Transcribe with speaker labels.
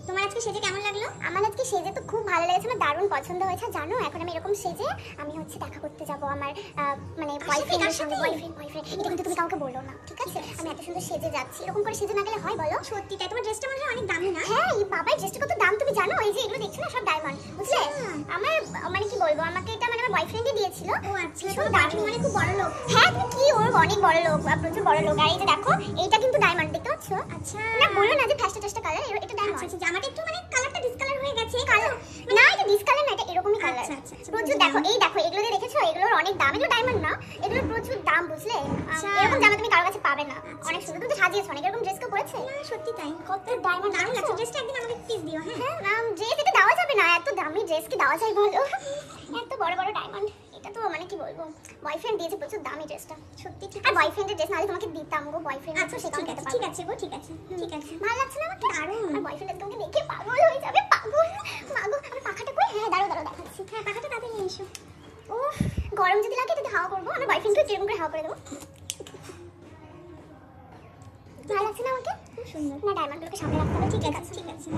Speaker 1: তোমার আজকে সেজে কেমন লাগলো?
Speaker 2: আমার আজকে সেজে তো খুব ভালো লেগেছে, আমার দারুণ পছন্দ হয়েছে। জানো এখন আমি এরকম সেজে আমি হচ্ছে দেখা করতে যাব আমার মানে বয়ফ্রেন্ডের সঙ্গে। বয়ফ্রেন্ড এটা কিন্তু তুমি কাউকে বলো না, ঠিক আছে? আমি এত সুন্দর সেজে যাচ্ছি, এরকম করে সেজে না গেলে হয় বলো?
Speaker 1: সত্যি তাই? তোমার ড্রেসটা মনে হয় অনেক দামি না?
Speaker 2: হ্যাঁ, এই বাবা ড্রেসটা কত দাম তুমি জানো? এই যে এগুলো দেখছো না সব ডায়মন্ড, বুঝলে? আমার মানে কি বলবো, আমাকে এটা মানে আমার বয়ফ্রেন্ডই দিয়েছিল।
Speaker 1: ও আচ্ছা, তোমার দামি মানে খুব বড় লোক।
Speaker 2: হ্যাঁ তুমি কি, ওর অনেক বড় লোক, প্রচুর বড় লোক। আর এই যে দেখো এইটা কিন্তু ডায়মন্ড, দেখতে পাচ্ছো?
Speaker 1: আচ্ছা
Speaker 2: না বলো না যে ফ্যাশটা টেস্টা কালার, এটা ডায়মন্ড।
Speaker 1: আচ্ছা, জামাটা একটু মানে কালারটা ডিসকালার হয়ে গেছে।
Speaker 2: কালার না, এটা ডিসকালার না, এটা এরকমই কালার।
Speaker 1: আচ্ছা,
Speaker 2: প্রচুর দেখো, এই দেখো এগুলো দিয়ে দেখেছো, এগুলোর অনেক দাম, এগুলো ডায়মন্ড না, এগুলোর প্রচুর দাম, বুঝলে? এরকম জামা তুমি কারোর কাছে পাবে না। অনেক সুন্দর, তুমি তো সাজিয়েছো অনেক, এরকম ড্রেস কেউ পরেছে?
Speaker 1: না সত্যি তাই,
Speaker 2: কত ডায়মন্ড
Speaker 1: দারুণ লাগছে ড্রেসটা। একদিন আমাকে পিস দিও। হ্যাঁ
Speaker 2: ড্রেস এটা দেওয়া যাবে না, এত দামি ড্রেস কি দেওয়া যায় বলো? এত বড় বড় ডায়মন্ড, এটা তো মানে কি বলবো, বয়ফ্রেন্ড দিয়েছে প্রচুর দামি ড্রেসটা।
Speaker 1: সত্যি ঠিক
Speaker 2: আর বয়ফ্রেন্ডের ড্রেস নাহলে তোমাকে দিতাম গো, বয়ফ্রেন্ড
Speaker 1: আচ্ছা ঠিক আছে, ঠিক আছে গো, ঠিক আছে ঠিক আছে।
Speaker 2: ভালো লাগছে না আমাকে?
Speaker 1: দারুণ।
Speaker 2: আর বয়ফ্রেন্ড তোমাকে দেখে পাগল হয়ে যাবে, পাগল। মাগো আমার পাখাটা কই? হ্যাঁ দাঁড়াও দাঁড়াও দেখাচ্ছি।
Speaker 1: হ্যাঁ পাখাটা তাড়াতাড়ি নিয়ে এসো।
Speaker 2: ও গরম যদি লাগে এটাতে হাওয়া করবো, আমার বয়ফ্রেন্ডকে যেরকম করে হাওয়া করে দেবো। ভালো লাগছে না আমাকে?
Speaker 1: খুব সুন্দর।
Speaker 2: না ডায়মন্ডগুলোকে সামনে রাখতে হবে, ঠিক আছে?
Speaker 1: ঠিক আছে।